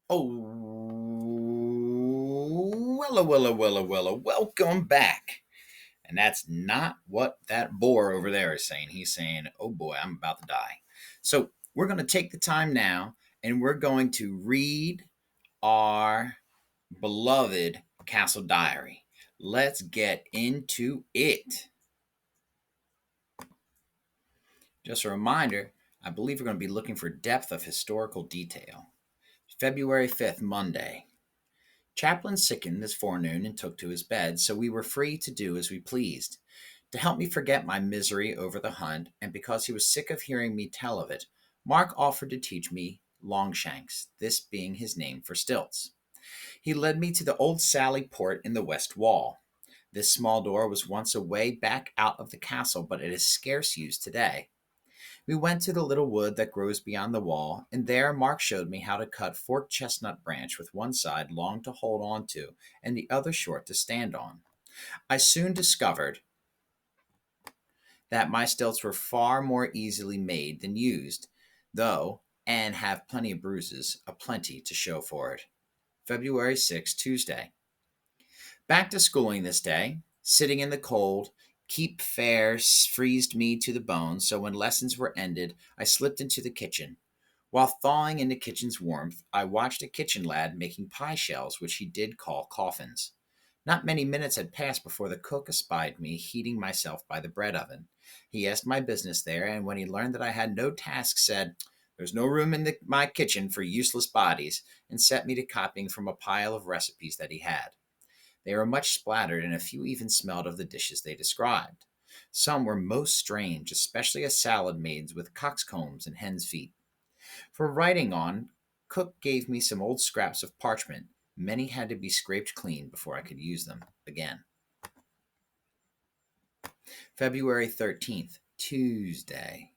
Oh, Wella, Wella, Wella, Wella, welcome back. And that's not what that boar over there is saying. He's saying, oh boy, I'm about to die. So we're going to take the time now and we're going to read our beloved Castle Diary. Let's get into it. Just a reminder, I believe we're going to be looking for depth of historical detail. February 5th, Monday. Chaplain sickened this forenoon and took to his bed, so we were free to do as we pleased. To help me forget my misery over the hunt, and because he was sick of hearing me tell of it, Mark offered to teach me Longshanks, this being his name for stilts. He led me to the old Sally Port in the west wall. This small door was once a way back out of the castle, but it is scarce used today. We went to the little wood that grows beyond the wall, and there Mark showed me how to cut forked chestnut branch with one side long to hold on to and the other short to stand on. I soon discovered that my stilts were far more easily made than used, though, and have plenty of bruises, aplenty to show for it. February 6, Tuesday. Back to schooling this day, sitting in the cold. Keep fair freezed me to the bone, so when lessons were ended, I slipped into the kitchen. While thawing in the kitchen's warmth, I watched a kitchen lad making pie shells, which he did call coffins. Not many minutes had passed before the cook espied me heating myself by the bread oven. He asked my business there, and when he learned that I had no task, said, "There's no room in my kitchen for useless bodies," and set me to copying from a pile of recipes that he had. They were much splattered, and a few even smelled of the dishes they described. Some were most strange, especially a salad made with coxcombs and hen's feet. For writing on, Cook gave me some old scraps of parchment. Many had to be scraped clean before I could use them again. February 13th, Tuesday.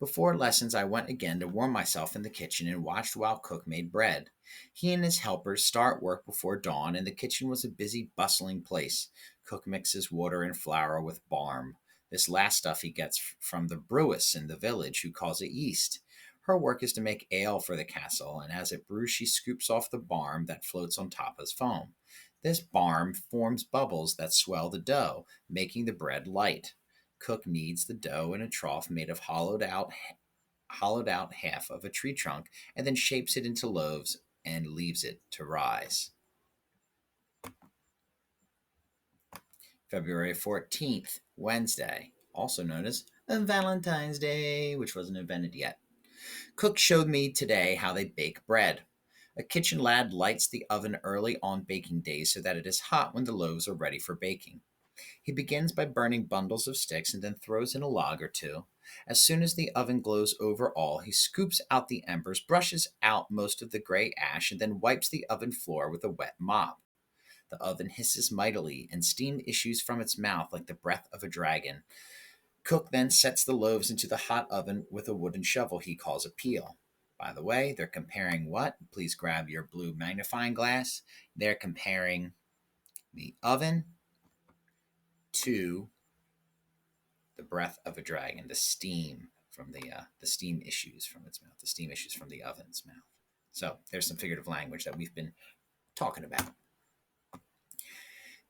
Before lessons, I went again to warm myself in the kitchen and watched while Cook made bread. He and his helpers start work before dawn, and the kitchen was a busy, bustling place. Cook mixes water and flour with barm. This last stuff he gets from the brewess in the village, who calls it yeast. Her work is to make ale for the castle, and as it brews, she scoops off the barm that floats on top as foam. This barm forms bubbles that swell the dough, making the bread light. Cook kneads the dough in a trough made of hollowed out half of a tree trunk and then shapes it into loaves and leaves it to rise. February 14th, Wednesday, also known as Valentine's Day, which wasn't invented yet. Cook showed me today how they bake bread. A kitchen lad lights the oven early on baking days so that it is hot when the loaves are ready for baking. He begins by burning bundles of sticks and then throws in a log or two. As soon as the oven glows over all, he scoops out the embers, brushes out most of the gray ash, and then wipes the oven floor with a wet mop. The oven hisses mightily, and steam issues from its mouth like the breath of a dragon. Cook then sets the loaves into the hot oven with a wooden shovel he calls a peel. By the way, they're comparing what? Please grab your blue magnifying glass. They're comparing the oven to the breath of a dragon, the steam from the steam issues from its mouth, the steam issues from the oven's mouth. So there's some figurative language that we've been talking about.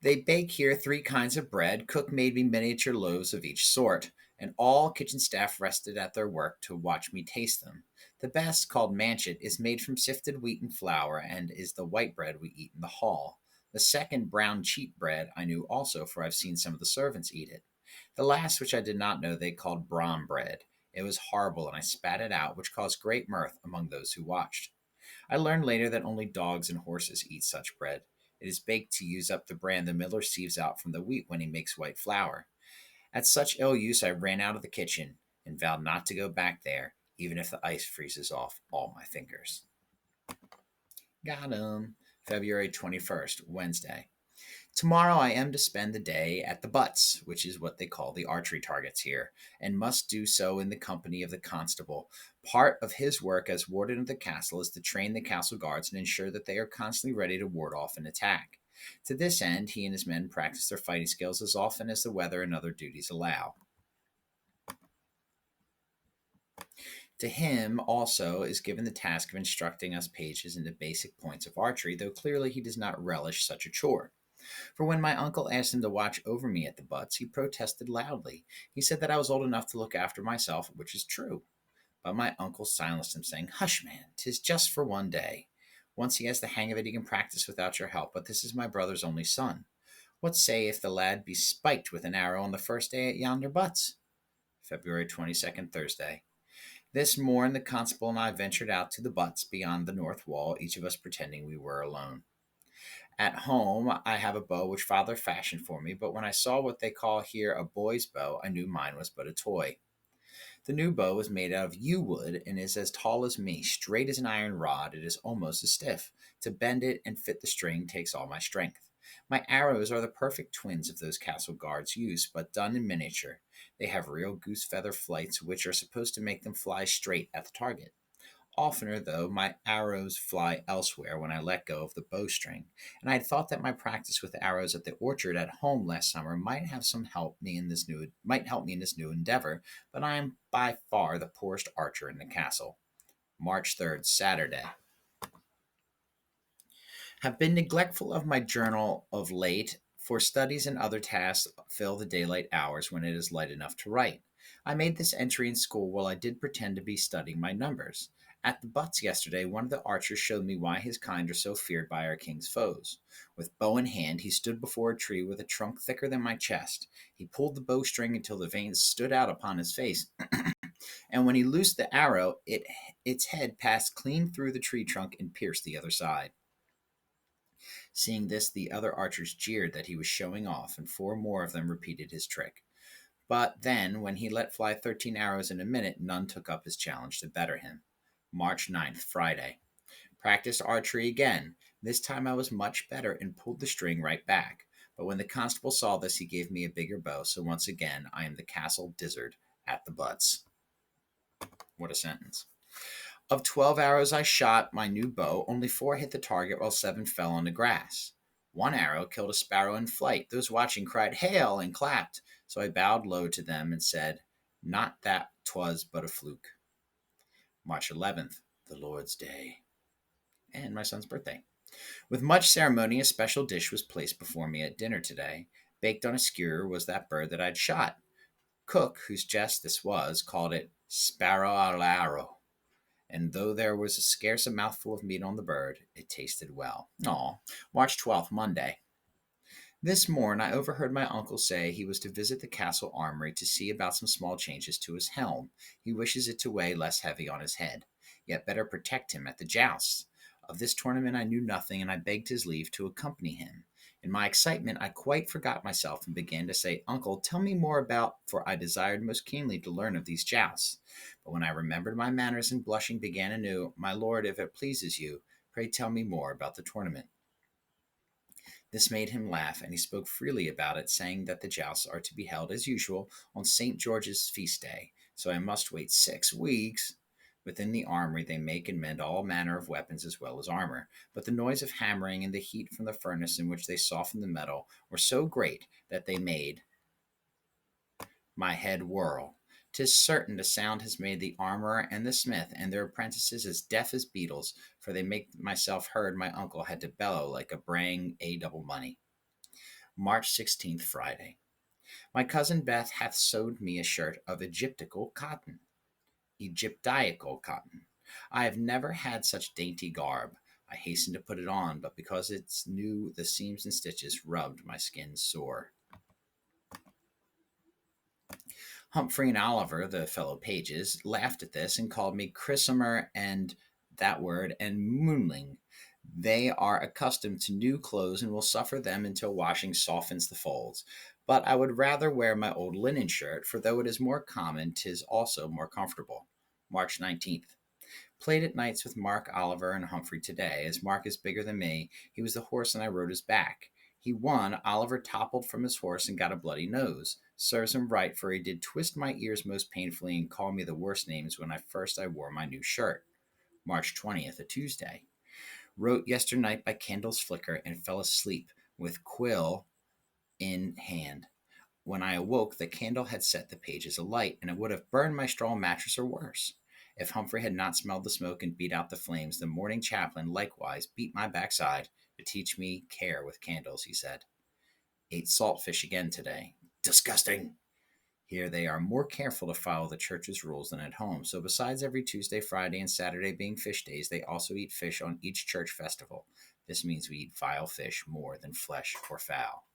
They bake here three kinds of bread. Cook made me miniature loaves of each sort, and all kitchen staff rested at their work to watch me taste them. The best, called manchet, is made from sifted wheat and flour and is the white bread we eat in the hall. The second, brown cheap bread, I knew also, for I've seen some of the servants eat it. The last, which I did not know, they called brown bread. It was horrible, and I spat it out, which caused great mirth among those who watched. I learned later that only dogs and horses eat such bread. It is baked to use up the bran the miller sieves out from the wheat when he makes white flour. At such ill use, I ran out of the kitchen and vowed not to go back there, even if the ice freezes off all my fingers. Got 'em. February 21st, Wednesday. Tomorrow I am to spend the day at the butts, which is what they call the archery targets here, and must do so in the company of the constable. Part of his work as warden of the castle is to train the castle guards and ensure that they are constantly ready to ward off an attack. To this end, he and his men practice their fighting skills as often as the weather and other duties allow. To him also is given the task of instructing us pages in the basic points of archery, though clearly he does not relish such a chore. For when my uncle asked him to watch over me at the butts, he protested loudly. He said that I was old enough to look after myself, which is true. But my uncle silenced him, saying, "Hush, man, 'tis just for one day. Once he has the hang of it, he can practice without your help, but this is my brother's only son. What say if the lad be spiked with an arrow on the first day at yonder butts?" February 22nd, Thursday. This morn the constable and I ventured out to the butts beyond the north wall, each of us pretending we were alone. At home, I have a bow which father fashioned for me, but when I saw what they call here a boy's bow, I knew mine was but a toy. The new bow is made out of yew wood and is as tall as me, straight as an iron rod. It is almost as stiff. To bend it and fit the string takes all my strength. My arrows are the perfect twins of those castle guards use, but done in miniature. They have real goose feather flights, which are supposed to make them fly straight at the target. Oftener, though, my arrows fly elsewhere when I let go of the bowstring, and I had thought that my practice with arrows at the orchard at home last summer might help me in this new endeavor, but I am by far the poorest archer in the castle. March 3rd, Saturday. Have been neglectful of my journal of late, for studies and other tasks fill the daylight hours when it is light enough to write. I made this entry in school while I did pretend to be studying my numbers. At the butts yesterday, one of the archers showed me why his kind are so feared by our king's foes. With bow in hand, he stood before a tree with a trunk thicker than my chest. He pulled the bowstring until the veins stood out upon his face, and when he loosed the arrow, its head passed clean through the tree trunk and pierced the other side. Seeing this, the other archers jeered that he was showing off, and four more of them repeated his trick. But then, when he let fly 13 arrows in a minute, none took up his challenge to better him. March 9th, Friday. Practiced archery again. This time I was much better and pulled the string right back. But when the constable saw this, he gave me a bigger bow, so once again I am the castle dizzard at the butts. What a sentence. Of 12 arrows I shot my new bow, only 4 hit the target while 7 fell on the grass. One arrow killed a sparrow in flight. Those watching cried, "Hail!" and clapped. So I bowed low to them and said, "Not that 'twas but a fluke." March 11th, the Lord's Day, and my son's birthday. With much ceremony, a special dish was placed before me at dinner today. Baked on a skewer was that bird that I'd shot. Cook, whose jest this was, called it sparrow al arrow, and though there was scarce a mouthful of meat on the bird, it tasted well. Aw. March 12th, Monday. This morn I overheard my uncle say he was to visit the castle armory to see about some small changes to his helm. He wishes it to weigh less heavy on his head, yet better protect him at the jousts. Of this tournament I knew nothing, and I begged his leave to accompany him. In my excitement, I quite forgot myself and began to say, "Uncle, tell me more about," for I desired most keenly to learn of these jousts. But when I remembered my manners and blushing began anew, "My lord, if it pleases you, pray tell me more about the tournament." This made him laugh, and he spoke freely about it, saying that the jousts are to be held as usual on St. George's feast day, so I must wait 6 weeks. Within the armory they make and mend all manner of weapons as well as armor, but the noise of hammering and the heat from the furnace in which they soften the metal were so great that they made my head whirl. 'Tis certain the sound has made the armorer and the smith and their apprentices as deaf as beetles, for they make myself heard my uncle had to bellow like a braying double money. March 16th, Friday. My cousin Beth hath sewed me a shirt of Egyptical cotton. I have never had such dainty garb. I hastened to put it on, but because it's new, the seams and stitches rubbed my skin sore. Humphrey and Oliver, the fellow pages, laughed at this and called me Chrysomer and that word and Moonling. They are accustomed to new clothes and will suffer them until washing softens the folds. But I would rather wear my old linen shirt, for though it is more common, 'tis also more comfortable. March 19th. Played at nights with Mark, Oliver, and Humphrey today. As Mark is bigger than me, he was the horse and I rode his back. He won. Oliver toppled from his horse and got a bloody nose. Serves him right, for he did twist my ears most painfully and call me the worst names when I wore my new shirt. March 20th, a Tuesday. Wrote yesternight by candle's flicker and fell asleep with quill in hand. When I awoke, the candle had set the pages alight, and it would have burned my straw mattress or worse. If Humphrey had not smelled the smoke and beat out the flames, the morning chaplain likewise beat my backside to teach me care with candles, he said. Ate saltfish again today. Disgusting! Here they are more careful to follow the church's rules than at home. So besides every Tuesday, Friday, and Saturday being fish days, they also eat fish on each church festival. This means we eat vile fish more than flesh or fowl.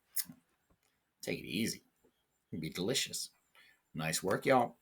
Take it easy. It'll be delicious. Nice work, y'all.